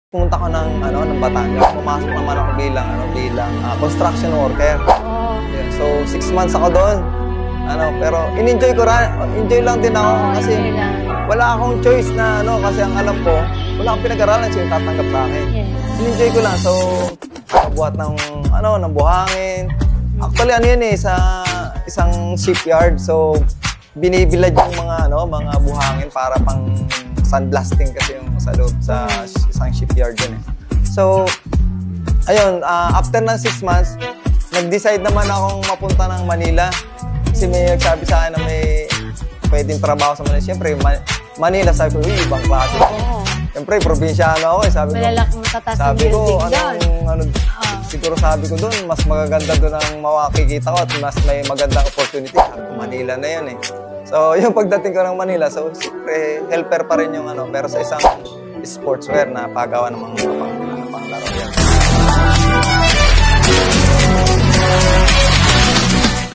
Pumunta ako ng Batangas. Pumasok naman ako bilang construction worker. Oo. Yun. So, 6 months ako doon. Pero in-enjoy ko enjoy lang din ako kasi enjoy lang. wala akong choice na kasi ang alam ko, wala akong pinag-aralan sino tatanggap sa akin. Yes. In-enjoy ko lang. So, nakabuhat ng buhangin. Actually, yun sa isang shipyard. So, binibilad yung mga buhangin para pang sandblasting kasi yung sa loob sa isang shipyard yun eh. So, ayun, after ng 6 months, nag-decide naman akong mapunta ng Manila. Kasi may nagsabi sa akin na may pwedeng trabaho sa Manila. Siyempre, Manila, sabi ko, ibang klase. Oo. Siyempre, probinsyano ako eh. Sabi ko, siguro sabi ko doon, mas magaganda doon ang makikita ko at mas may magandang opportunity. Sabi ko, Manila na yun eh. So, yung pagdating ko ng Manila, so, siyempre, helper pa rin yung pero sa isang sportswear na pagawa ng mga